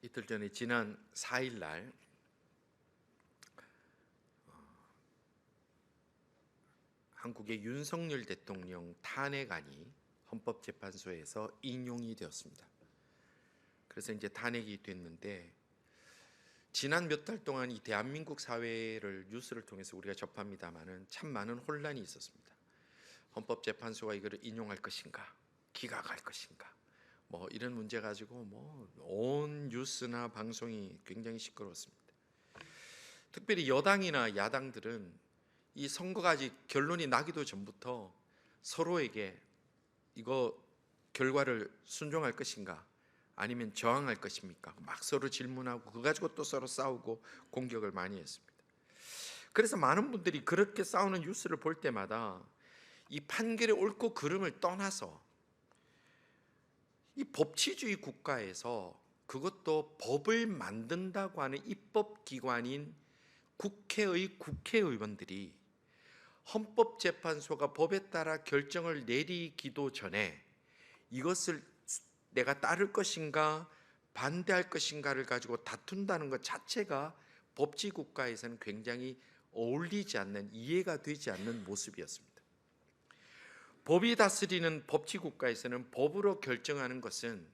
이틀 전에 지난 4일 날 한국의 윤석열 대통령 탄핵안이 헌법재판소에서 인용이 되었습니다. 그래서 이제 탄핵이 됐는데, 지난 몇 달 동안 이 대한민국 사회를 뉴스를 통해서 우리가 접합니다마는 참 많은 혼란이 있었습니다. 헌법재판소가 이거를 인용할 것인가, 기각할 것인가, 이런 문제 가지고 온 뉴스나 방송이 굉장히 시끄러웠습니다. 특별히 여당이나 야당들은 이 선거가 아직 결론이 나기도 전부터 서로에게 이거 결과를 순종할 것인가 아니면 저항할 것입니까? 막 서로 질문하고 그거 가지고 또 서로 싸우고 공격을 많이 했습니다. 그래서 많은 분들이 그렇게 싸우는 뉴스를 볼 때마다 이 판결의 옳고 그름을 떠나서 이 법치주의 국가에서, 그것도 법을 만든다고 하는 입법기관인 국회의 국회의원들이 헌법재판소가 법에 따라 결정을 내리기도 전에 이것을 내가 따를 것인가 반대할 것인가를 가지고 다툰다는 것 자체가 법치국가에서는 굉장히 어울리지 않는, 이해가 되지 않는 모습이었습니다. 법이 다스리는 법치국가에서는 법으로 결정하는 것은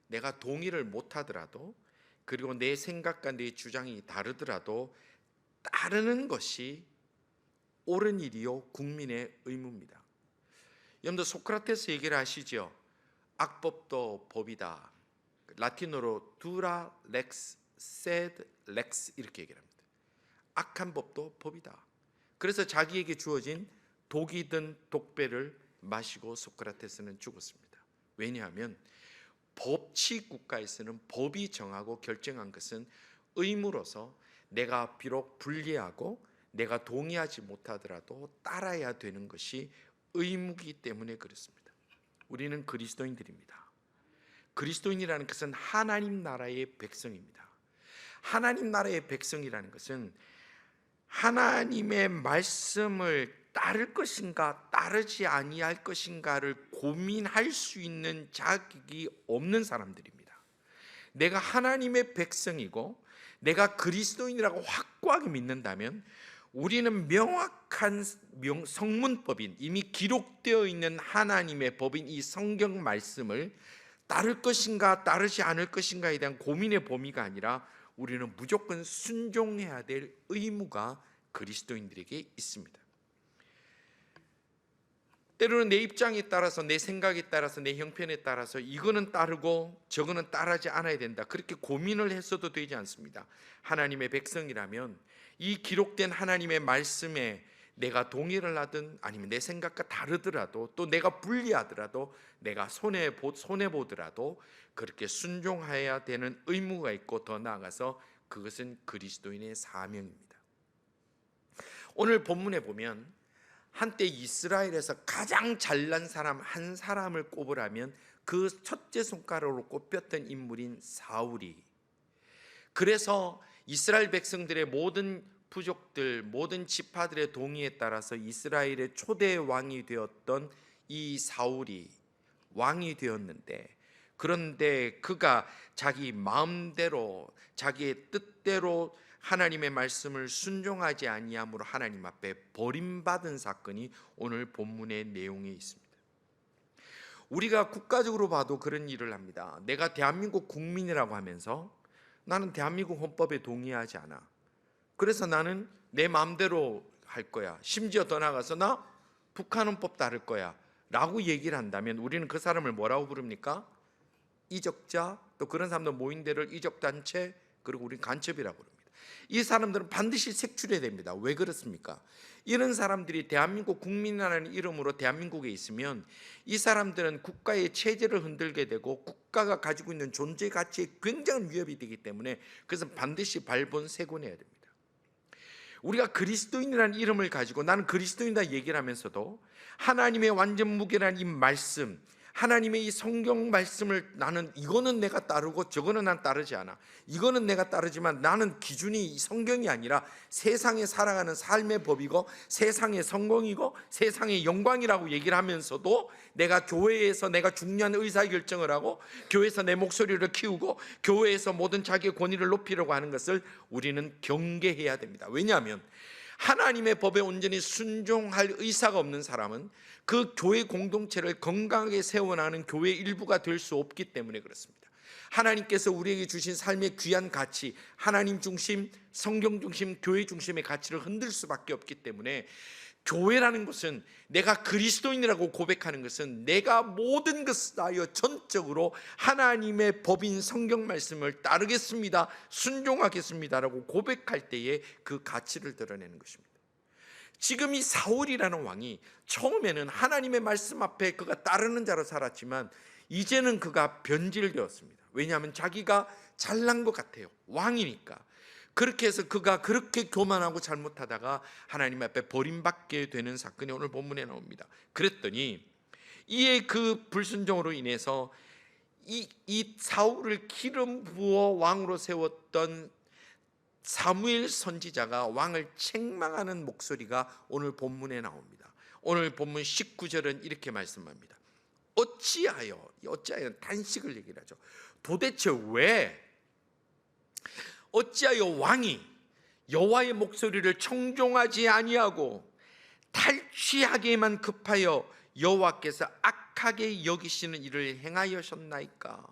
내가 동의를 못하더라도, 그리고 내 생각과 내 주장이 다르더라도 따르는 것이 옳은 일이요 국민의 의무입니다. 여러분들 소크라테스 얘기를 아시죠? 악법도 법이다. 라틴어로 dura lex sed lex 이렇게 얘기를 합니다. 악한 법도 법이다. 그래서 자기에게 주어진 독이든 독배를 마시고 소크라테스는 죽었습니다. 왜냐하면 법치국가에서는 법이 정하고 결정한 것은 의무로서 내가 비록 불리하고 내가 동의하지 못하더라도 따라야 되는 것이 의무이기 때문에 그렇습니다. 우리는 그리스도인들입니다. 그리스도인이라는 것은 하나님 나라의 백성입니다. 하나님 나라의 백성이라는 것은 하나님의 말씀을 따를 것인가 따르지 아니할 것인가를 고민할 수 있는 자격이 없는 사람들입니다. 내가 하나님의 백성이고 내가 그리스도인이라고 확고하게 믿는다면 우리는 명확한 성문법인, 이미 기록되어 있는 하나님의 법인 이 성경 말씀을 따를 것인가 따르지 않을 것인가에 대한 고민의 범위가 아니라 우리는 무조건 순종해야 될 의무가 그리스도인들에게 있습니다. 때로는 내 입장에 따라서, 내 생각에 따라서, 내 형편에 따라서 이거는 따르고 저거는 따르지 않아야 된다, 그렇게 고민을 했어도 되지 않습니다. 하나님의 백성이라면 이 기록된 하나님의 말씀에 내가 동의를 하든 아니면 내 생각과 다르더라도, 또 내가 불리하더라도, 내가 손해보더라도 그렇게 순종해야 되는 의무가 있고, 더 나아가서 그것은 그리스도인의 사명입니다. 오늘 본문에 보면 한때 이스라엘에서 가장 잘난 사람 한 사람을 꼽으라면 그 첫째 손가락으로 꼽혔던 인물인 사울이, 그래서 이스라엘 백성들의 모든 부족들, 모든 지파들의 동의에 따라서 이스라엘의 초대 왕이 되었던 이 사울이 왕이 되었는데, 그런데 그가 자기 마음대로 자기의 뜻대로 하나님의 말씀을 순종하지 아니함으로 하나님 앞에 버림받은 사건이 오늘 본문의 내용에 있습니다. 우리가 국가적으로 봐도 그런 일을 합니다. 내가 대한민국 국민이라고 하면서 나는 대한민국 헌법에 동의하지 않아, 그래서 나는 내 마음대로 할 거야, 심지어 더 나아가서 나 북한 헌법 따를 거야 라고 얘기를 한다면 우리는 그 사람을 뭐라고 부릅니까? 이적자, 또 그런 사람들 모인 데를 이적단체, 그리고 우리는 간첩이라고 부릅니다. 이 사람들은 반드시 색출해야 됩니다. 왜 그렇습니까? 이런 사람들이 대한민국 국민이라는 이름으로 대한민국에 있으면 이 사람들은 국가의 체제를 흔들게 되고 국가가 가지고 있는 존재 가치에 굉장한 위협이 되기 때문에 그것은 반드시 발본색원해야 됩니다. 우리가 그리스도인이라는 이름을 가지고 나는 그리스도인이다 얘기를 하면서도 하나님의 완전 무결한 이 말씀, 하나님의 이 성경 말씀을 나는 이거는 내가 따르고 저거는 난 따르지 않아. 이거는 내가 따르지만 나는 기준이 이 성경이 아니라 세상에 살아가는 삶의 법이고 세상의 성공이고 세상의 영광이라고 얘기를 하면서도 내가 교회에서 내가 중요한 의사결정을 하고 교회에서 내 목소리를 키우고 교회에서 모든 자기의 권위를 높이려고 하는 것을 우리는 경계해야 됩니다. 왜냐하면 하나님의 법에 온전히 순종할 의사가 없는 사람은 그 교회 공동체를 건강하게 세워나가는 교회 일부가 될 수 없기 때문에 그렇습니다. 하나님께서 우리에게 주신 삶의 귀한 가치, 하나님 중심, 성경 중심, 교회 중심의 가치를 흔들 수밖에 없기 때문에 교회라는 것은 내가 그리스도인이라고 고백하는 것은 내가 모든 것을 다하여 전적으로 하나님의 법인 성경 말씀을 따르겠습니다, 순종하겠습니다라고 고백할 때에 그 가치를 드러내는 것입니다. 지금 이 사울이라는 왕이 처음에는 하나님의 말씀 앞에 그가 따르는 자로 살았지만 이제는 그가 변질되었습니다. 왜냐하면 자기가 잘난 것 같아요. 왕이니까. 그렇게 해서 그가 그렇게 교만하고 잘못하다가 하나님 앞에 버림받게 되는 사건이 오늘 본문에 나옵니다. 그랬더니 이의 그 불순종으로 인해서 이 사울을 기름 부어 왕으로 세웠던 사무엘 선지자가 왕을 책망하는 목소리가 오늘 본문에 나옵니다. 오늘 본문 19절은 이렇게 말씀합니다. 어찌하여 단식을 얘기를 하죠. 도대체 왜 어찌하여 왕이 여호와의 목소리를 청종하지 아니하고 탈취하기에만 급하여 여호와께서 악하게 여기시는 일을 행하셨나이까?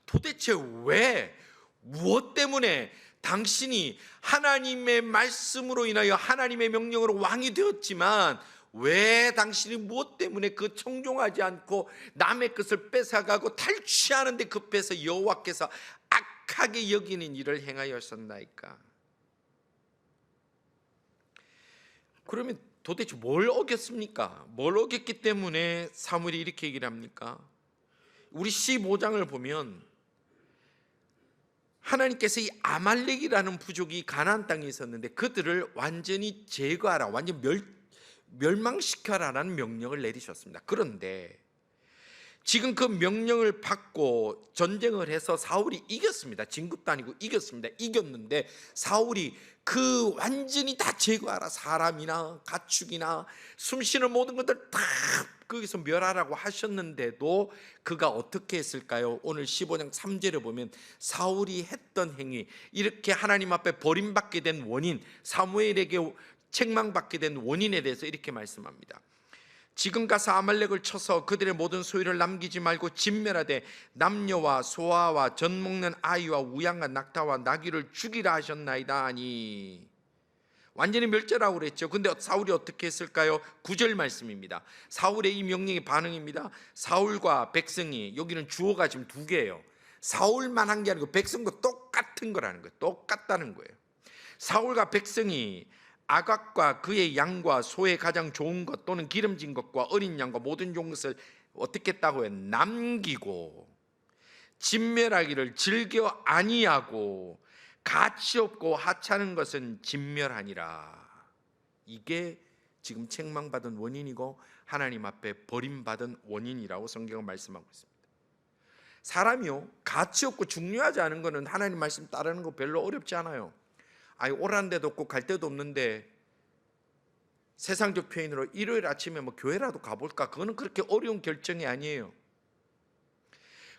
도대체 왜, 무엇 때문에 당신이 하나님의 말씀으로 인하여 하나님의 명령으로 왕이 되었지만 왜 당신이 무엇 때문에 그 청종하지 않고 남의 것을 뺏어가고 탈취하는 데 급해서 여호와께서 악하게 여기는 일을 행하였었나이까? 그러면 도대체 뭘 어겼습니까? 뭘 어겼기 때문에 사무엘이 이렇게 얘기를 합니까? 우리 15장을 보면 하나님께서 이 아말렉이라는 부족이 가나안 땅에 있었는데 그들을 완전히 제거하라, 완전 멸망시켜라라는 명령을 내리셨습니다. 그런데 지금 그 명령을 받고 전쟁을 해서 사울이 이겼습니다. 진급도 아니고 이겼습니다. 이겼는데 사울이 그 완전히 다 제거하라, 사람이나 가축이나 숨쉬는 모든 것들 다 거기서 멸하라고 하셨는데도 그가 어떻게 했을까요? 오늘 15장 3절에 보면 사울이 했던 행위, 이렇게 하나님 앞에 버림받게 된 원인, 사무엘에게 책망받게 된 원인에 대해서 이렇게 말씀합니다. 지금 가서 아말렉을 쳐서 그들의 모든 소유를 남기지 말고 진멸하되 남녀와 소아와 젖 먹는 아이와 우양과 낙타와 나귀를 죽이라 하셨나이다 하니. 완전히 멸절하고 그랬죠. 근데 사울이 어떻게 했을까요? 9절 말씀입니다. 사울의 이 명령의 반응입니다. 사울과 백성이, 여기는 주어가 지금 두 개예요. 사울만 한 게 아니고 백성도 똑같은 거라는 거예요. 똑같다는 거예요. 사울과 백성이 아각과 그의 양과 소의 가장 좋은 것 또는 기름진 것과 어린 양과 모든 좋은 것을 어떻게 했다고 해요? 남기고 진멸하기를 즐겨 아니하고 가치 없고 하찮은 것은 진멸하니라. 이게 지금 책망받은 원인이고 하나님 앞에 버림받은 원인이라고 성경은 말씀하고 있습니다. 사람이요, 가치 없고 중요하지 않은 것은 하나님 말씀 따르는 거 별로 어렵지 않아요. 아니, 오라는 데도 없고 갈 데도 없는데 세상적 표현으로 일요일 아침에 뭐 교회라도 가볼까? 그거는 그렇게 어려운 결정이 아니에요.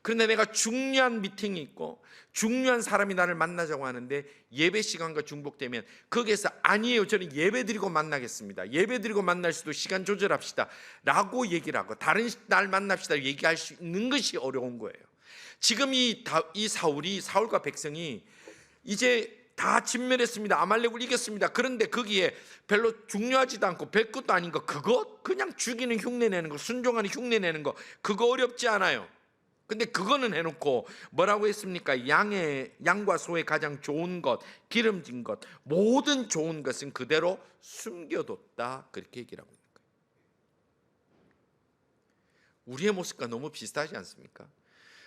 그런데 내가 중요한 미팅이 있고 중요한 사람이 나를 만나자고 하는데 예배 시간과 중복되면 거기에서 아니에요, 저는 예배 드리고 만나겠습니다, 예배 드리고 만날 수도 시간 조절합시다 라고 얘기를 하고 다른 날 만납시다 얘기할 수 있는 것이 어려운 거예요. 지금 이 사울이, 사울과 백성이 이제 다 진멸했습니다. 아말렉을 이겼습니다. 그런데 거기에 별로 중요하지도 않고 별 것도 아닌 거, 그거 그냥 죽이는 흉내 내는 거, 순종하는 흉내 내는 거, 그거 어렵지 않아요. 근데 그거는 해놓고 뭐라고 했습니까? 양과 소의 가장 좋은 것, 기름진 것, 모든 좋은 것은 그대로 숨겨뒀다, 그렇게 얘기를 하고 있는 거예요. 우리의 모습과 너무 비슷하지 않습니까?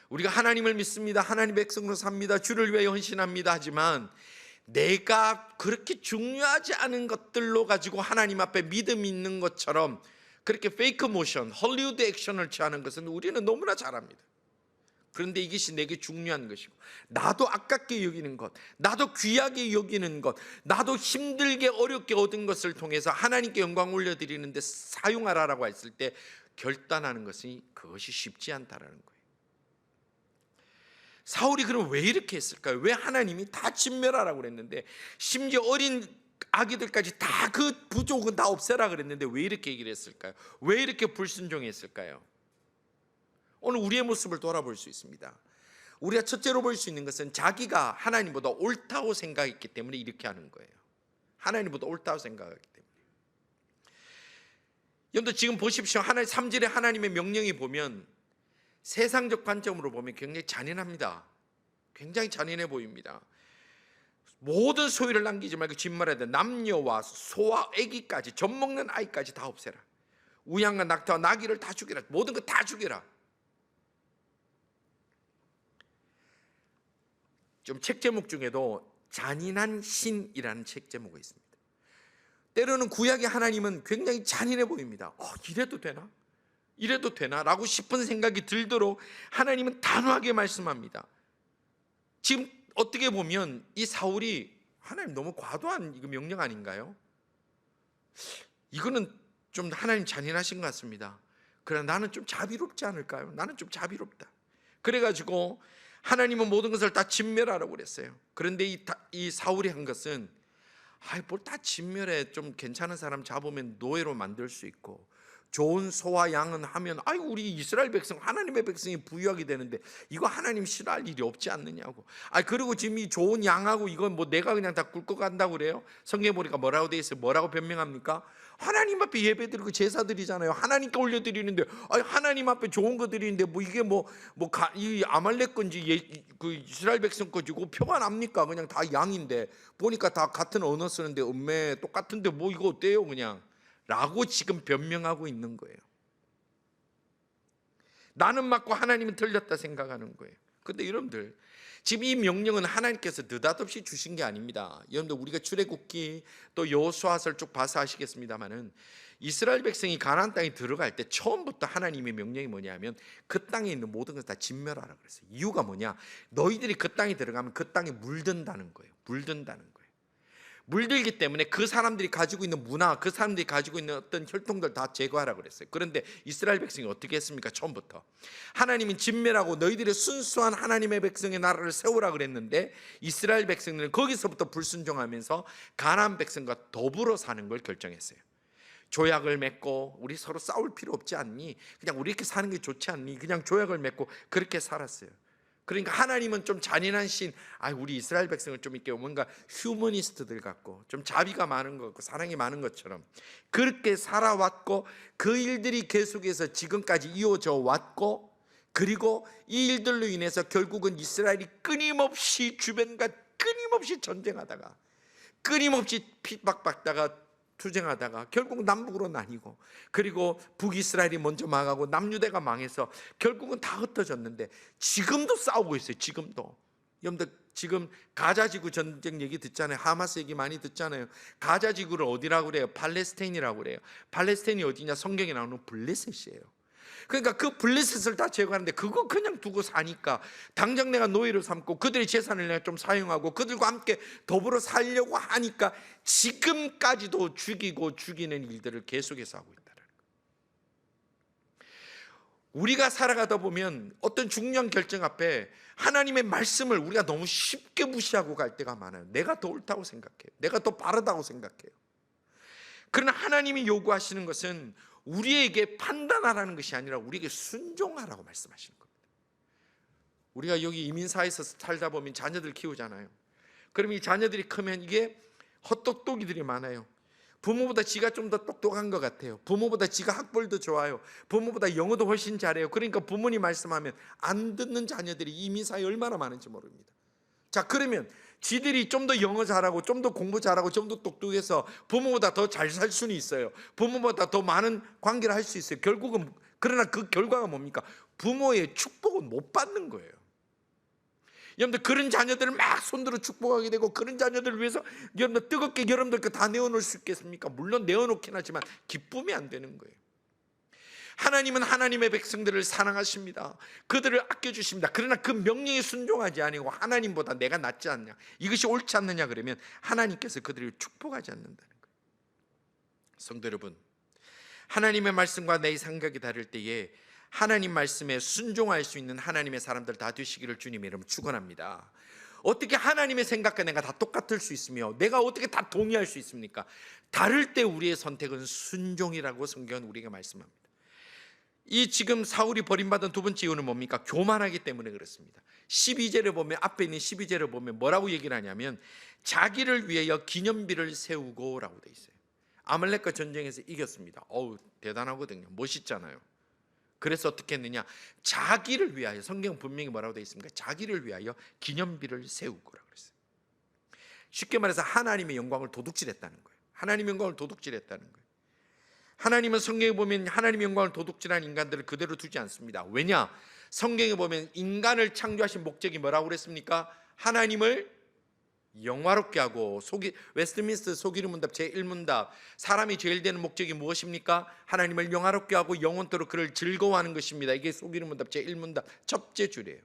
우리가 하나님을 믿습니다, 하나님 백성으로 삽니다, 주를 위해 헌신합니다 하지만 내가 그렇게 중요하지 않은 것들로 가지고 하나님 앞에 믿음이 있는 것처럼 그렇게 페이크 모션, 헐리우드 액션을 취하는 것은 우리는 너무나 잘합니다. 그런데 이것이 내게 중요한 것이고, 나도 아깝게 여기는 것, 나도 귀하게 여기는 것, 나도 힘들게 어렵게 얻은 것을 통해서 하나님께 영광 올려드리는데 사용하라라고 했을 때 결단하는 것이 그것이 쉽지 않다라는 거예요. 사울이 그럼 왜 이렇게 했을까요? 왜 하나님이 다 진멸하라고 그랬는데, 심지어 어린 아기들까지 다 그 부족은 다 없애라 그랬는데 왜 이렇게 얘기를 했을까요? 왜 이렇게 불순종했을까요? 오늘 우리의 모습을 돌아볼 수 있습니다. 우리가 첫째로 볼 수 있는 것은 자기가 하나님보다 옳다고 생각했기 때문에 이렇게 하는 거예요. 하나님보다 옳다고 생각하기 때문에. 여러분들 지금 보십시오. 3절에 하나님의 명령이 보면 세상적 관점으로 보면 굉장히 잔인합니다. 굉장히 잔인해 보입니다. 모든 소유를 남기지 말고 진멸해야 돼. 남녀와 소와 아기까지, 젖먹는 아이까지 다 없애라. 우양과 낙타와 나귀를 다 죽여라. 모든 거 다 죽여라. 좀 책 제목 중에도 잔인한 신이라는 책 제목이 있습니다. 때로는 구약의 하나님은 굉장히 잔인해 보입니다. 이래도 되나? 이래도 되나? 라고 싶은 생각이 들도록 하나님은 단호하게 말씀합니다. 지금 어떻게 보면 이 사울이 하나님 너무 과도한 이거 명령 아닌가요? 이거는 좀 하나님 잔인하신 것 같습니다. 그러나 나는 좀 자비롭지 않을까요? 나는 좀 자비롭다. 그래가지고 하나님은 모든 것을 다 진멸하라고 그랬어요. 그런데 이 사울이 한 것은 뭘 다 진멸해. 좀 괜찮은 사람 잡으면 노예로 만들 수 있고, 좋은 소와 양은 하면 우리 이스라엘 백성, 하나님의 백성이 부유하게 되는데 이거 하나님 싫어할 일이 없지 않느냐고. 그리고 지금 이 좋은 양하고 이건 뭐 내가 그냥 다 굴거 간다고 그래요? 성경에 보니까 뭐라고 돼 있어요? 뭐라고 변명합니까? 하나님 앞에 예배드리고 제사 드리잖아요. 하나님께 올려드리는데 하나님 앞에 좋은 거 드리는데 이게 이 아말렉 건지 그 이스라엘 백성 거지고 표가 납니까? 그냥 다 양인데 보니까 다 같은 언어 쓰는데 똑같은데 이거 어때요 그냥? 라고 지금 변명하고 있는 거예요. 나는 맞고 하나님은 틀렸다 생각하는 거예요. 그런데 여러분들, 지금 이 명령은 하나님께서 느닷없이 주신 게 아닙니다. 여러분들, 우리가 출애굽기 또 여호수아서를 쭉 봐서 아시겠습니다만은 이스라엘 백성이 가나안 땅에 들어갈 때 처음부터 하나님의 명령이 뭐냐면 그 땅에 있는 모든 것을 다 진멸하라 그랬어요. 이유가 뭐냐? 너희들이 그 땅에 들어가면 그 땅에 물든다는 거예요. 물든다는 거예요. 물들기 때문에 그 사람들이 가지고 있는 문화, 그 사람들이 가지고 있는 어떤 혈통들 다 제거하라고 그랬어요. 그런데 이스라엘 백성이 어떻게 했습니까? 처음부터 하나님은 진멸하고 너희들의 순수한 하나님의 백성의 나라를 세우라 그랬는데 이스라엘 백성들은 거기서부터 불순종하면서 가나안 백성과 더불어 사는 걸 결정했어요. 조약을 맺고 우리 서로 싸울 필요 없지 않니? 그냥 우리 이렇게 사는 게 좋지 않니? 그냥 조약을 맺고 그렇게 살았어요. 그러니까 하나님은 좀 잔인한 신, 우리 이스라엘 백성을 좀 이렇게 뭔가 휴머니스트들 같고 좀 자비가 많은 것 같고 사랑이 많은 것처럼 그렇게 살아왔고, 그 일들이 계속해서 지금까지 이어져 왔고, 그리고 이 일들로 인해서 결국은 이스라엘이 끊임없이 주변과 끊임없이 전쟁하다가 끊임없이 핍박받다가 투쟁하다가 결국 남북으로 나뉘고, 그리고 북이스라엘이 먼저 망하고 남유대가 망해서 결국은 다 흩어졌는데 지금도 싸우고 있어요. 지금도. 여러분들 지금 가자지구 전쟁 얘기 듣잖아요. 하마스 얘기 많이 듣잖아요. 가자지구를 어디라고 그래요? 팔레스타인이라고 그래요. 팔레스타인이 어디냐? 성경에 나오는 블레셋이에요. 그러니까 그 블레셋을 다 제거하는데 그거 그냥 두고 사니까 당장 내가 노예를 삼고 그들의 재산을 내가 좀 사용하고 그들과 함께 더불어 살려고 하니까 지금까지도 죽이고 죽이는 일들을 계속해서 하고 있다는 거예요. 우리가 살아가다 보면 어떤 중요한 결정 앞에 하나님의 말씀을 우리가 너무 쉽게 무시하고 갈 때가 많아요. 내가 더 옳다고 생각해요. 내가 더 바르다고 생각해요. 그러나 하나님이 요구하시는 것은 우리에게 판단하라는 것이 아니라 우리에게 순종하라고 말씀하시는 겁니다. 우리가 여기 이민사회에서 살다 보면 자녀들 키우잖아요. 그럼 이 자녀들이 크면 이게 헛똑똑이들이 많아요. 부모보다 지가 좀 더 똑똑한 것 같아요. 부모보다 지가 학벌도 좋아요. 부모보다 영어도 훨씬 잘해요. 그러니까 부모님 말씀하면 안 듣는 자녀들이 이민사회에 얼마나 많은지 모릅니다. 자, 그러면 지들이 좀 더 영어 잘하고 좀 더 공부 잘하고 좀 더 똑똑해서 부모보다 더 잘 살 수는 있어요. 부모보다 더 많은 관계를 할 수 있어요. 결국은. 그러나 그 결과가 뭡니까? 부모의 축복은 못 받는 거예요. 여러분들, 그런 자녀들을 막 손들어 축복하게 되고 그런 자녀들을 위해서 여러분들 뜨겁게 여러분들 다 내어놓을 수 있겠습니까? 물론 내어놓긴 하지만 기쁨이 안 되는 거예요. 하나님은 하나님의 백성들을 사랑하십니다. 그들을 아껴주십니다. 그러나 그 명령에 순종하지 아니고 하나님보다 내가 낫지 않냐, 이것이 옳지 않느냐 그러면 하나님께서 그들을 축복하지 않는다는 거예요. 성도 여러분, 하나님의 말씀과 내 생각이 다를 때에 하나님 말씀에 순종할 수 있는 하나님의 사람들 다 되시기를 주님의 이름으로 축원합니다. 어떻게 하나님의 생각과 내가 다 똑같을 수 있으며 내가 어떻게 다 동의할 수 있습니까? 다를 때 우리의 선택은 순종이라고 성경은 우리에게 말씀합니다. 이 지금 사울이 버림받은 두 번째 이유는 뭡니까? 교만하기 때문에 그렇습니다. 12절을 보면, 앞에 있는 12절을 보면 뭐라고 얘기를 하냐면 자기를 위하여 기념비를 세우고 라고 돼 있어요. 아말렉과 전쟁에서 이겼습니다. 어우, 대단하거든요. 멋있잖아요. 그래서 어떻게 했느냐? 자기를 위하여, 성경 분명히 뭐라고 되어 있습니까? 자기를 위하여 기념비를 세우고라고 그랬어요. 쉽게 말해서 하나님의 영광을 도둑질했다는 거예요. 하나님의 영광을 도둑질했다는 거예요. 하나님은 성경에 보면 하나님의 영광을 도둑질한 인간들을 그대로 두지 않습니다. 왜냐? 성경에 보면 인간을 창조하신 목적이 뭐라고 그랬습니까? 하나님을 영화롭게 하고, 웨스트민스터 소기름 문답 제1문답, 사람이 제일 되는 목적이 무엇입니까? 하나님을 영화롭게 하고 영원토록 그를 즐거워하는 것입니다. 이게 소기름 문답 제1문답 첫째 줄이에요.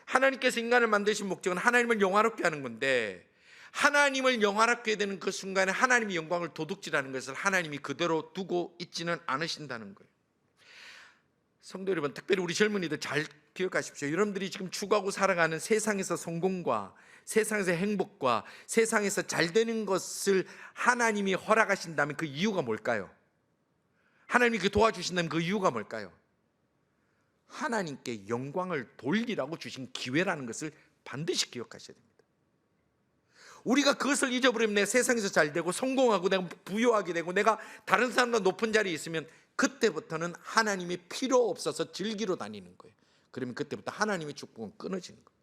하나님께서 인간을 만드신 목적은 하나님을 영화롭게 하는 건데, 하나님을 영화롭게 되는 그 순간에 하나님의 영광을 도둑질하는 것을 하나님이 그대로 두고 있지는 않으신다는 거예요. 성도 여러분, 특별히 우리 젊은이들 잘 기억하십시오. 여러분들이 지금 추구하고 살아가는 세상에서 성공과 세상에서 행복과 세상에서 잘 되는 것을 하나님이 허락하신다면 그 이유가 뭘까요? 하나님이 그 도와주신다면 그 이유가 뭘까요? 하나님께 영광을 돌리라고 주신 기회라는 것을 반드시 기억하셔야 됩니다. 우리가 그것을 잊어버리면 내 세상에서 잘 되고 성공하고 내가 부유하게 되고 내가 다른 사람보다 높은 자리에 있으면 그때부터는 하나님이 필요 없어서 즐기러 다니는 거예요. 그러면 그때부터 하나님의 축복은 끊어지는 거예요.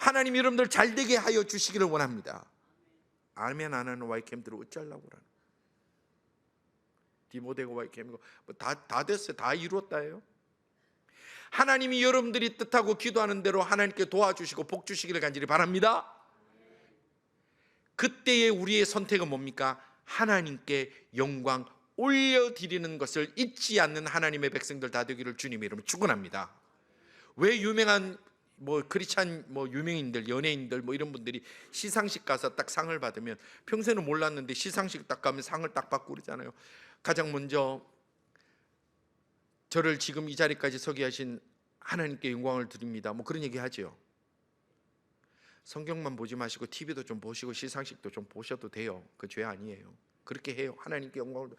하나님이 여러분들 잘 되게 하여 주시기를 원합니다. 아멘 안 하는 YCM들을 어쩌려고 그러나? 디모데고 YCM이고 다 됐어요. 다 이루었다예요. 하나님이 여러분들이 뜻하고 기도하는 대로 하나님께 도와주시고 복 주시기를 간절히 바랍니다. 그때의 우리의 선택은 뭡니까? 하나님께 영광 올려드리는 것을 잊지 않는 하나님의 백성들 다 되기를 주님의 이름으로 축원합니다. 왜 유명한 크리스찬 유명인들, 연예인들 이런 분들이 시상식 가서 딱 상을 받으면, 평소에는 몰랐는데 시상식 딱 가면 상을 딱 받고 그러잖아요. 가장 먼저 저를 지금 이 자리까지 서게 하신 하나님께 영광을 드립니다. 그런 얘기 하죠. 성경만 보지 마시고 TV도 좀 보시고 시상식도 좀 보셔도 돼요. 그 죄 아니에요. 그렇게 해요. 하나님께 영광을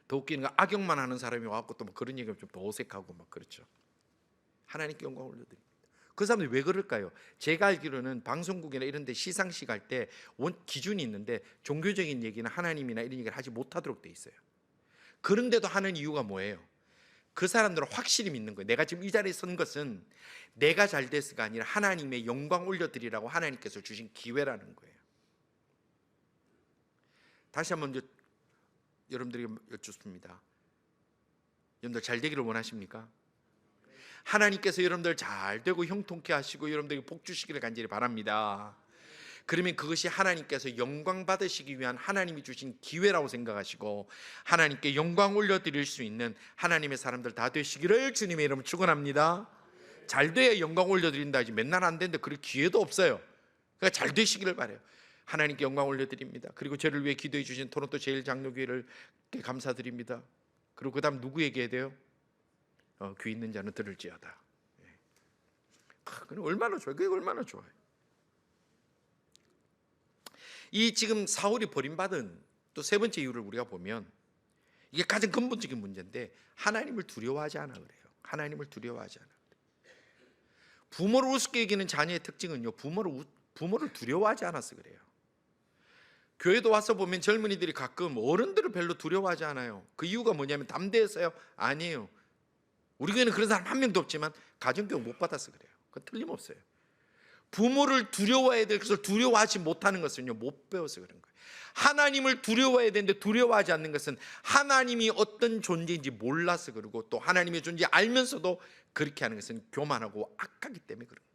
더 웃기는 건 악역만 하는 사람이 와갖고 또 그런 얘기하면 좀 더 어색하고 그렇죠. 하나님께 영광을 올려드립니다. 그 사람들이 왜 그럴까요? 제가 알기로는 방송국이나 이런 데 시상식 할 때 기준이 있는데 종교적인 얘기나 하나님이나 이런 얘기를 하지 못하도록 돼 있어요. 그런데도 하는 이유가 뭐예요? 그 사람들은 확실히 믿는 거예요. 내가 지금 이 자리에 선 것은 내가 잘 됐을가 아니라 하나님의 영광 올려드리라고 하나님께서 주신 기회라는 거예요. 다시 한번 여러분들에게 여쭙습니다. 여러분들 잘 되기를 원하십니까? 하나님께서 여러분들 잘 되고 형통케 하시고 여러분들에게 복 주시기를 간절히 바랍니다. 그러면 그것이 하나님께서 영광 받으시기 위한 하나님이 주신 기회라고 생각하시고 하나님께 영광 올려드릴 수 있는 하나님의 사람들 다 되시기를 주님의 이름으로 축원합니다. 잘 돼야 영광 올려드린다 하지 맨날 안 되는데 그럴 기회도 없어요. 그러니까 잘 되시기를 바라요. 하나님께 영광 올려드립니다. 그리고 저를 위해 기도해 주신 토론토 제일장로교회를 감사드립니다. 그리고 그 다음 누구에게 해야 돼요? 귀 있는 자는 들을지어다. 그럼 얼마나 좋아요. 그게 얼마나 좋아요. 이 지금 사울이 버림받은 또 세 번째 이유를 우리가 보면 이게 가장 근본적인 문제인데 하나님을 두려워하지 않아 그래요. 하나님을 두려워하지 않아. 부모를 우습게 여기는 자녀의 특징은요, 부모를 두려워하지 않아서 그래요. 교회도 와서 보면 젊은이들이 가끔 어른들을 별로 두려워하지 않아요. 그 이유가 뭐냐면 담대해서요? 아니에요. 우리 교회는 그런 사람 한 명도 없지만 가정교육 못 받아서 그래요. 그건 틀림없어요. 부모를 두려워해야 될 것을 두려워하지 못하는 것은요, 못 배워서 그런 거예요. 하나님을 두려워해야 되는데 두려워하지 않는 것은 하나님이 어떤 존재인지 몰라서 그러고 또 하나님의 존재 알면서도 그렇게 하는 것은 교만하고 악하기 때문에 그런 거예요.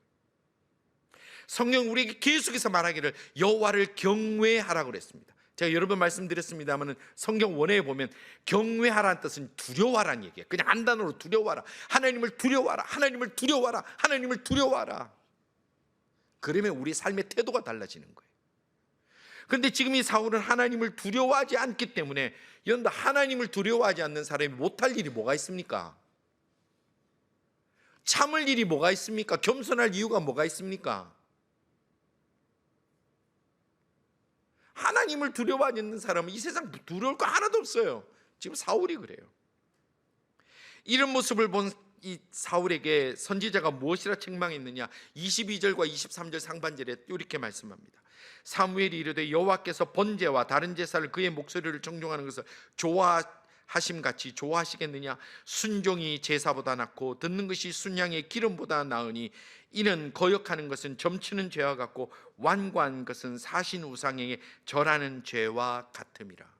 성경 우리에게 계속해서 말하기를 여호와를 경외하라고 그랬습니다. 제가 여러 번 말씀드렸습니다만 성경 원어에 보면 경외하라는 뜻은 두려워하라는 얘기예요. 그냥 한 단어로 두려워하라. 하나님을 두려워하라. 하나님을 두려워하라. 하나님을 두려워하라. 그러면 우리 삶의 태도가 달라지는 거예요. 그런데 지금 이 사울은 하나님을 두려워하지 않기 때문에, 여러분들, 하나님을 두려워하지 않는 사람이 못할 일이 뭐가 있습니까? 참을 일이 뭐가 있습니까? 겸손할 이유가 뭐가 있습니까? 하나님을 두려워하지 않는 사람은 이 세상 두려울 거 하나도 없어요. 지금 사울이 그래요. 이런 모습을 본 이 사울에게 선지자가 무엇이라 책망했느냐? 22절과 23절 상반절에 이렇게 말씀합니다. 사무엘이 이르되 여호와께서 번제와 다른 제사를 그의 목소리를 정종하는 것을 좋아하심같이 좋아하시겠느냐? 순종이 제사보다 낫고 듣는 것이 순양의 기름보다 나으니 이는 거역하는 것은 점치는 죄와 같고 완고한 것은 사신 우상에게 절하는 죄와 같음이라.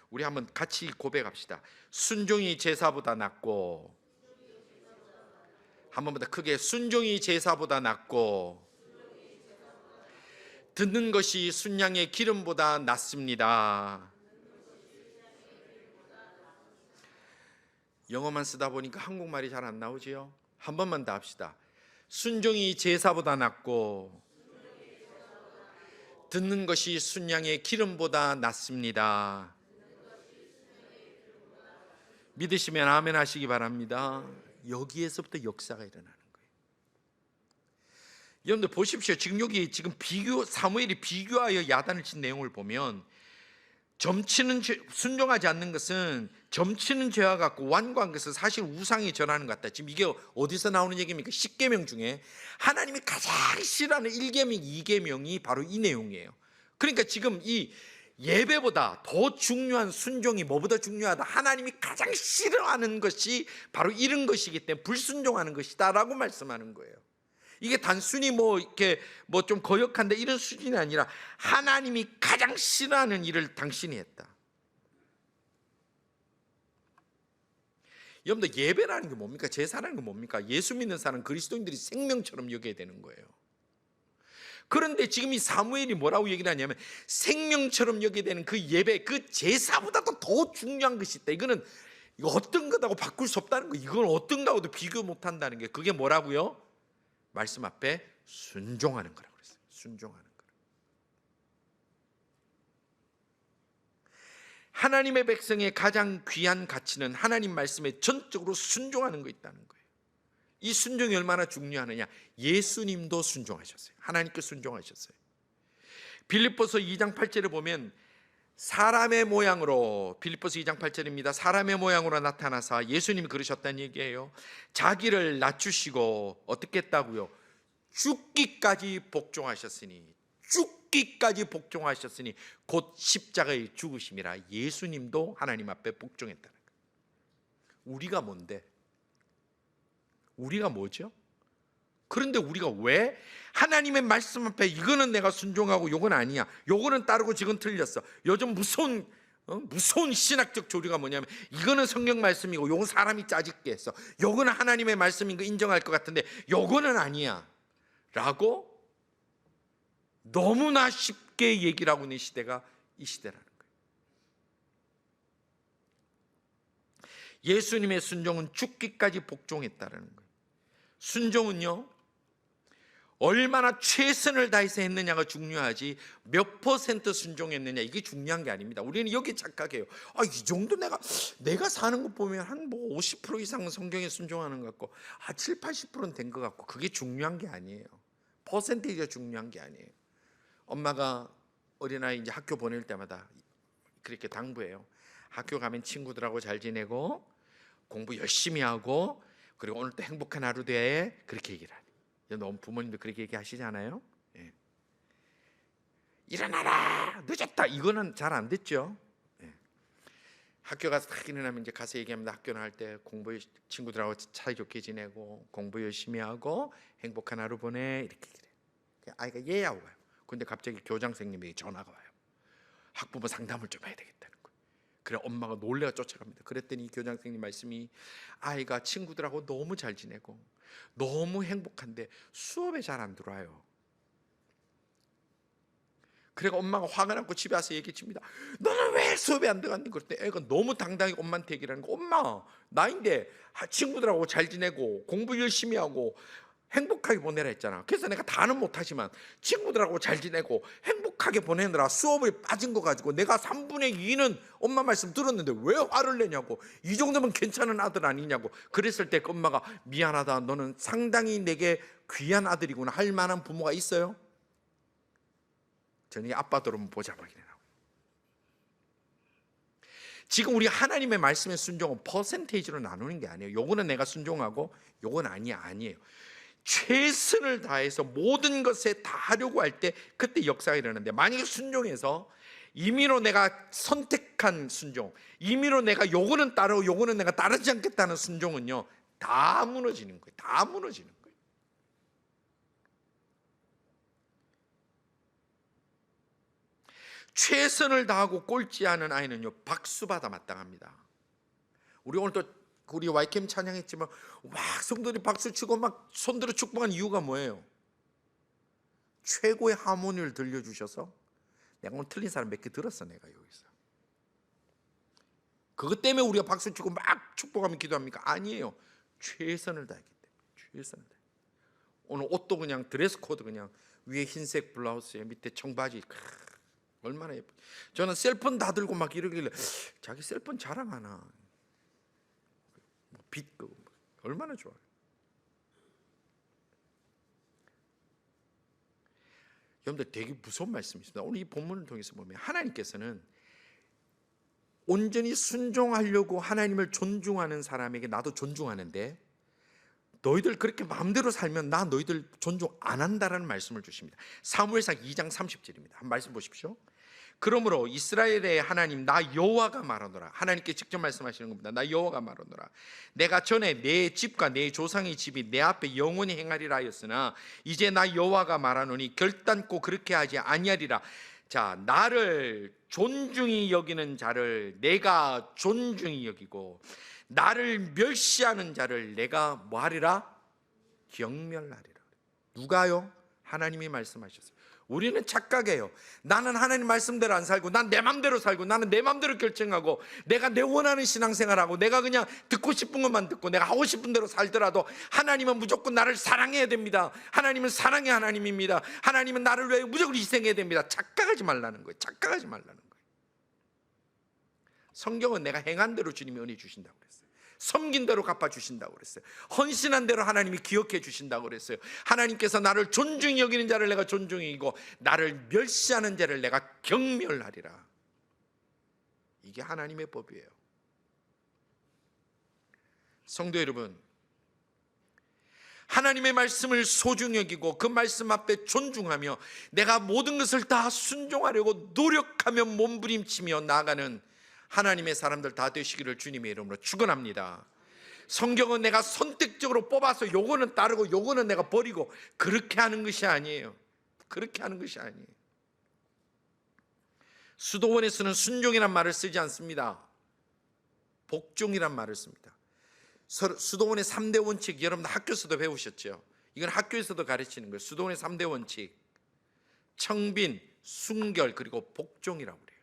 우리 한번 같이 고백합시다. 순종이 제사보다 낫고, 한 번보다 크게, 순종이 제사보다 낫고 듣는 것이 순양의 기름보다 낫습니다. 영어만 쓰다 보니까 한국말이 잘 안 나오지요? 한 번만 더 합시다. 순종이 제사보다 낫고 듣는 것이 순양의 기름보다 낫습니다. 믿으시면 아멘 하시기 바랍니다. 여기에서부터 역사가 일어나는 거예요. 여러분들 보십시오. 지금 여기 사무엘이 비교하여 야단을 친 내용을 보면, 순종하지 않는 것은 점치는 죄와 같고 완고한 것은 사실 우상이 절하는 것 같다. 지금 이게 어디서 나오는 얘기입니까? 10계명 중에 하나님이 가장 싫어하는 1계명, 2계명이 바로 이 내용이에요. 그러니까 지금 이 예배보다 더 중요한 순종이 뭐보다 중요하다? 하나님이 가장 싫어하는 것이 바로 이런 것이기 때문에 불순종하는 것이다 라고 말씀하는 거예요. 이게 단순히 이렇게 좀 거역한다 이런 수준이 아니라 하나님이 가장 싫어하는 일을 당신이 했다. 여러분들, 예배라는 게 뭡니까? 제사라는 게 뭡니까? 예수 믿는 사람, 그리스도인들이 생명처럼 여겨야 되는 거예요. 그런데 지금 이 사무엘이 뭐라고 얘기를 하냐면, 생명처럼 여겨야 되는 그 예배, 그 제사보다도 더 중요한 것이 있다. 이거 어떤 거하고 바꿀 수 없다는 거. 이건 어떤 거하고도 비교 못 한다는 게, 그게 뭐라고요? 말씀 앞에 순종하는 거라고 그랬어요. 순종하는 거. 하나님의 백성의 가장 귀한 가치는 하나님 말씀에 전적으로 순종하는 거 있다는 거예요. 이 순종이 얼마나 중요하느냐? 예수님도 순종하셨어요. 하나님께 순종하셨어요. 빌립보서 2장 8절에 보면 사람의 모양으로, 빌립보서 2장 8절입니다. 사람의 모양으로 나타나사, 예수님이 그러셨다는 얘기예요. 자기를 낮추시고 어떻게 했다고요? 죽기까지 복종하셨으니, 죽기까지 복종하셨으니 곧 십자가에 죽으심이라. 예수님도 하나님 앞에 복종했다는 거예요. 우리가 뭔데? 우리가 뭐죠? 그런데 우리가 왜 하나님의 말씀 앞에 이거는 내가 순종하고 요건 아니야, 요거는 따르고 지금 틀렸어. 요즘 무서운 신학적 조류가 뭐냐면, 이거는 성경 말씀이고 요건 사람이 짜집게 했어, 요거는 하나님의 말씀인 거 인정할 것 같은데 요거는 아니야 라고 너무나 쉽게 얘기를 하고 있는 시대가 이 시대라는 거예요. 예수님의 순종은 죽기까지 복종했다는 거예요. 순종은요, 얼마나 최선을 다해서 했느냐가 중요하지 몇 퍼센트 순종했느냐 이게 중요한 게 아닙니다. 우리는 여기 착각해요. 이 정도 내가 사는 거 보면 한 50% 이상은 성경에 순종하는 것 같고 7, 80%는 된 것 같고, 그게 중요한 게 아니에요. 퍼센테이지가 중요한 게 아니에요. 엄마가 어린아이 이제 학교 보낼 때마다 그렇게 당부해요. 학교 가면 친구들하고 잘 지내고 공부 열심히 하고, 그리고 오늘 또 행복한 하루 돼, 그렇게 얘기를 하니. 너무 부모님도 그렇게 얘기하시잖아요. 예. 일어나라, 늦었다, 이거는 잘 안 됐죠. 예. 학교 가서 딱 일어나면 이제 가서 얘기합니다. 학교 나갈 때 공부, 친구들하고 사이좋게 지내고 공부 열심히 하고 행복한 하루 보내, 이렇게 그래. 아이가 예 하고 가요. 근데 갑자기 교장 선생님이 전화가 와요. 학부모 상담을 좀 해야 되겠다는 거예요. 그래 엄마가 놀래가 쫓아갑니다. 그랬더니 교장 선생님 말씀이, 아이가 친구들하고 너무 잘 지내고 너무 행복한데 수업에 잘 안 들어와요. 그래가 엄마가 화가 나고 집에 와서 얘기해줍니다. 너는 왜 수업에 안 들어갔니? 그랬더니 애가 너무 당당히 엄마한테 얘기를 하는 거. 엄마, 나인데 친구들하고 잘 지내고 공부 열심히 하고 행복하게 보내라 했잖아. 그래서 내가 다는 못하지만 친구들하고 잘 지내고 행복하게 보내느라 수업에 빠진 거 가지고 내가 3분의 2는 엄마 말씀 들었는데 왜 화를 내냐고. 이 정도면 괜찮은 아들 아니냐고. 그랬을 때 그 엄마가 미안하다, 너는 상당히 내게 귀한 아들이구나 할 만한 부모가 있어요? 저는 아빠들 한번 보자 말이라고. 지금 우리 하나님의 말씀의 순종은 퍼센테이지로 나누는 게 아니에요. 요거는 내가 순종하고 요건 아니에요. 최선을 다해서 모든 것에 다 하려고 할 때 그때 역사가 일어나는데, 만약에 순종해서 임의로 내가 선택한 순종, 임의로 내가 요거는 따르고 요거는 내가 따르지 않겠다는 순종은요, 다 무너지는 거예요. 다 무너지는 거예요. 최선을 다하고 꼴찌하는 아이는요, 박수받아 마땅합니다. 우리 오늘 또 우리 YCAM 찬양했지만 막 성도들이 박수치고 막 손들어 축복한 이유가 뭐예요? 최고의 하모니를 들려주셔서. 내가 오늘 틀린 사람 몇 개 들었어. 내가 여기서 그것 때문에 우리가 박수치고 막 축복하며 기도합니까? 아니에요. 최선을 다했기 때문에. 최선을 다해. 오늘 옷도 그냥 드레스 코드, 그냥 위에 흰색 블라우스에 밑에 청바지, 얼마나 예뻐. 저는 셀폰 다 들고 막 이러길래 자기 셀폰 자랑하나, 빛 끄고 얼마나 좋아요. 여러분들 되게 무서운 말씀이 있습니다. 오늘 이 본문을 통해서 보면 하나님께서는 온전히 순종하려고 하나님을 존중하는 사람에게 나도 존중하는데, 너희들 그렇게 마음대로 살면 나 너희들 존중 안 한다라는 말씀을 주십니다. 사무엘상 2장 30절입니다. 한 말씀 보십시오. 그러므로 이스라엘의 하나님 나 여호와가 말하노라. 하나님께 직접 말씀하시는 겁니다. 나 여호와가 말하노라. 내가 전에 내 집과 내 조상의 집이 내 앞에 영원히 행하리라 하였으나 이제 나 여호와가 말하노니 결단코 그렇게 하지 아니하리라. 자, 나를 존중히 여기는 자를 내가 존중히 여기고 나를 멸시하는 자를 내가 뭐하리라? 경멸하리라. 누가요? 하나님이 말씀하셨어요. 우리는 착각해요. 나는 하나님 말씀대로 안 살고 난 내 맘대로 살고 나는 내 맘대로 결정하고 내가 내 원하는 신앙생활하고 내가 그냥 듣고 싶은 것만 듣고 내가 하고 싶은 대로 살더라도 하나님은 무조건 나를 사랑해야 됩니다. 하나님은 사랑의 하나님입니다. 하나님은 나를 위해 무조건 희생해야 됩니다. 착각하지 말라는 거예요. 착각하지 말라는 거예요. 성경은 내가 행한 대로 주님이 은혜 주신다고 그랬어요. 섬긴 대로 갚아주신다고 그랬어요. 헌신한 대로 하나님이 기억해 주신다고 그랬어요. 하나님께서 나를 존중히 여기는 자를 내가 존중히 여기고 나를 멸시하는 자를 내가 경멸하리라. 이게 하나님의 법이에요. 성도 여러분, 하나님의 말씀을 소중히 여기고 그 말씀 앞에 존중하며 내가 모든 것을 다 순종하려고 노력하며 몸부림치며 나아가는 하나님의 사람들 다 되시기를 주님의 이름으로 축원합니다. 성경은 내가 선택적으로 뽑아서 요거는 따르고 요거는 내가 버리고 그렇게 하는 것이 아니에요. 그렇게 하는 것이 아니에요. 수도원에서는 순종이란 말을 쓰지 않습니다. 복종이란 말을 씁니다. 수도원의 3대 원칙, 여러분 학교에서도 배우셨죠? 이건 학교에서도 가르치는 거예요. 수도원의 3대 원칙, 청빈, 순결, 그리고 복종이라고 그래요.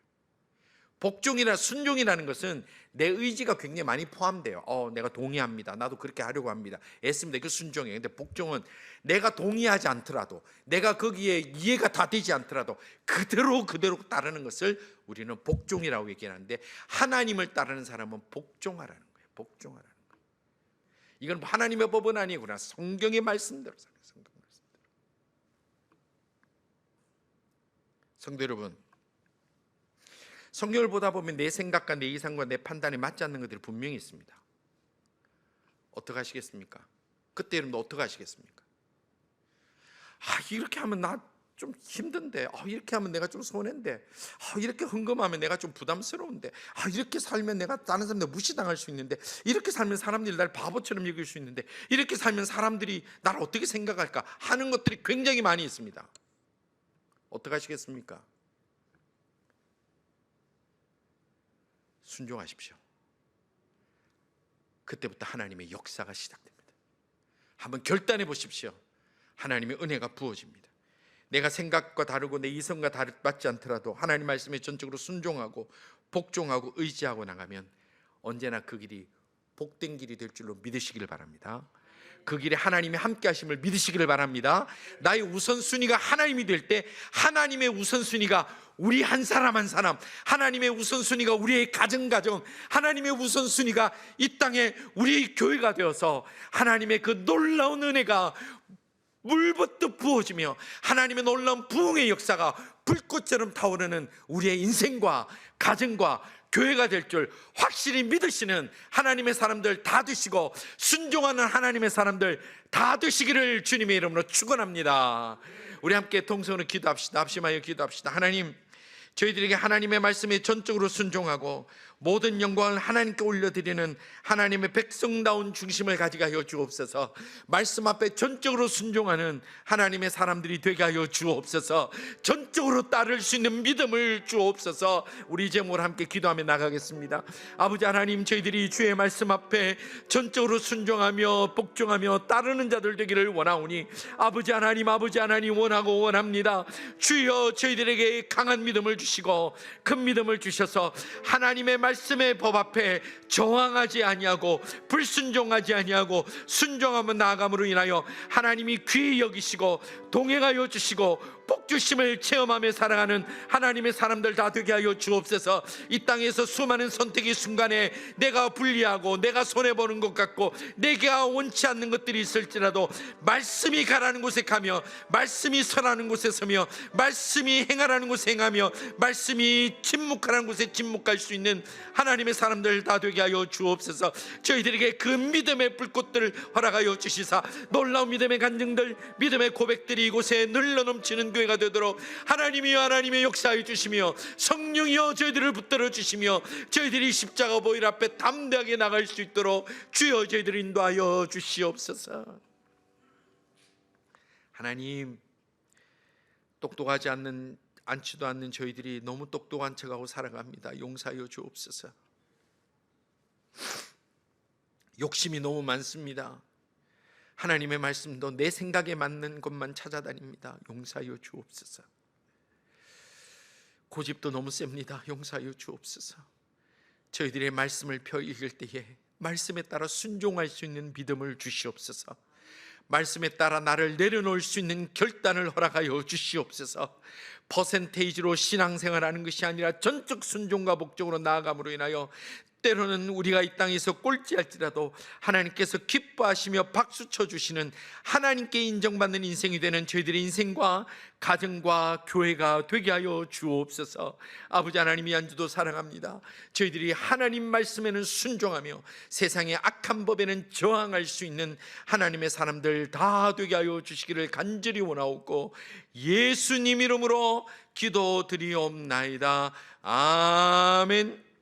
복종이나 순종이라는 것은 내 의지가 굉장히 많이 포함돼요. 내가 동의합니다. 나도 그렇게 하려고 합니다. 애씁니다. 그 순종이에요. 근데 복종은 내가 동의하지 않더라도, 내가 거기에 이해가 다 되지 않더라도 그대로 따르는 것을 우리는 복종이라고 얘기하는데, 하나님을 따르는 사람은 복종하라는 거예요. 복종하라는 거예요. 이건 하나님의 법은 아니구나. 성경의 말씀대로 살아요. 성경의 말씀대로. 성도 여러분, 성경을 보다 보면 내 생각과 내 이상과 내 판단에 맞지 않는 것들이 분명히 있습니다. 어떻게 하시겠습니까? 그때 여러분도 어떻게 하시겠습니까? 이렇게 하면 나 좀 힘든데, 이렇게 하면 내가 좀 손해인데, 이렇게 헌금하면 내가 좀 부담스러운데, 이렇게 살면 내가 다른 사람들 무시당할 수 있는데, 이렇게 살면 사람들이 날 바보처럼 여길 수 있는데, 이렇게 살면 사람들이 나를 어떻게 생각할까 하는 것들이 굉장히 많이 있습니다. 어떻게 하시겠습니까? 순종하십시오. 그때부터 하나님의 역사가 시작됩니다. 한번 결단해 보십시오. 하나님의 은혜가 부어집니다. 내가 생각과 다르고 내 이성과 맞지 않더라도 하나님 말씀에 전적으로 순종하고 복종하고 의지하고 나가면 언제나 그 길이 복된 길이 될 줄로 믿으시기를 바랍니다. 그 길에 하나님의 함께 하심을 믿으시기를 바랍니다. 나의 우선순위가 하나님이 될 때 하나님의 우선순위가 우리 한 사람 한 사람, 하나님의 우선순위가 우리의 가정 하나님의 우선순위가 이 땅에 우리의 교회가 되어서 하나님의 그 놀라운 은혜가 물붓듯 부어지며 하나님의 놀라운 부흥의 역사가 불꽃처럼 타오르는 우리의 인생과 가정과 교회가 될 줄 확실히 믿으시는 하나님의 사람들 다 되시고 순종하는 하나님의 사람들 다 되시기를 주님의 이름으로 축원합니다. 우리 함께 통성으로 기도합시다. 합심하여 기도합시다. 하나님, 저희들에게 하나님의 말씀에 전적으로 순종하고 모든 영광을 하나님께 올려드리는 하나님의 백성다운 중심을 가지게 하여 주옵소서. 말씀 앞에 전적으로 순종하는 하나님의 사람들이 되게 하여 주옵소서. 전적으로 따를 수 있는 믿음을 주옵소서. 우리 제목을 함께 기도하며 나가겠습니다. 아버지 하나님, 저희들이 주의 말씀 앞에 전적으로 순종하며 복종하며 따르는 자들 되기를 원하오니 아버지 하나님 원하고 원합니다. 주여, 저희들에게 강한 믿음을 주시고 큰 믿음을 주셔서 하나님의 말씀의 법 앞에 저항하지 아니하고 불순종하지 아니하고 순종하며 나아감으로 인하여 하나님이 귀히 여기시고 동행하여 주시고 복주심을 체험하며 살아가는 하나님의 사람들 다 되게 하여 주옵소서. 이 땅에서 수많은 선택의 순간에 내가 불리하고 내가 손해보는 것 같고 내가 원치 않는 것들이 있을지라도 말씀이 가라는 곳에 가며 말씀이 서라는 곳에 서며 말씀이 행하라는 곳에 행하며 말씀이 침묵하라는 곳에 침묵할 수 있는 하나님의 사람들 다 되게 하여 주옵소서. 저희들에게 그 믿음의 불꽃들을 허락하여 주시사 놀라운 믿음의 간증들, 믿음의 고백들이 이곳에 늘러넘치는 교회가 되도록 하나님이여 하나님의 역사해 주시며 성령이여 저희들을 붙들어 주시며 저희들이 십자가 보일 앞에 담대하게 나갈 수 있도록 주여 저희들을 인도하여 주시옵소서. 하나님, 똑똑하지 않지도 않는 저희들이 너무 똑똑한 척하고 살아갑니다. 용서하여 주옵소서. 욕심이 너무 많습니다. 하나님의 말씀도 내 생각에 맞는 것만 찾아다닙니다. 용서하여 주옵소서. 고집도 너무 셉니다. 용서하여 주옵소서. 저희들의 말씀을 펴 읽을 때에 말씀에 따라 순종할 수 있는 믿음을 주시옵소서. 말씀에 따라 나를 내려놓을 수 있는 결단을 허락하여 주시옵소서. 퍼센테이지로 신앙생활하는 것이 아니라 전적 순종과 복종으로 나아감으로 인하여 때로는 우리가 이 땅에서 꼴찌할지라도 하나님께서 기뻐하시며 박수 쳐주시는 하나님께 인정받는 인생이 되는 저희들의 인생과 가정과 교회가 되게 하여 주옵소서. 아버지 하나님, 이 한주도 사랑합니다. 저희들이 하나님 말씀에는 순종하며 세상의 악한 법에는 저항할 수 있는 하나님의 사람들 다 되게 하여 주시기를 간절히 원하옵고 예수님 이름으로 기도드리옵나이다. 아멘.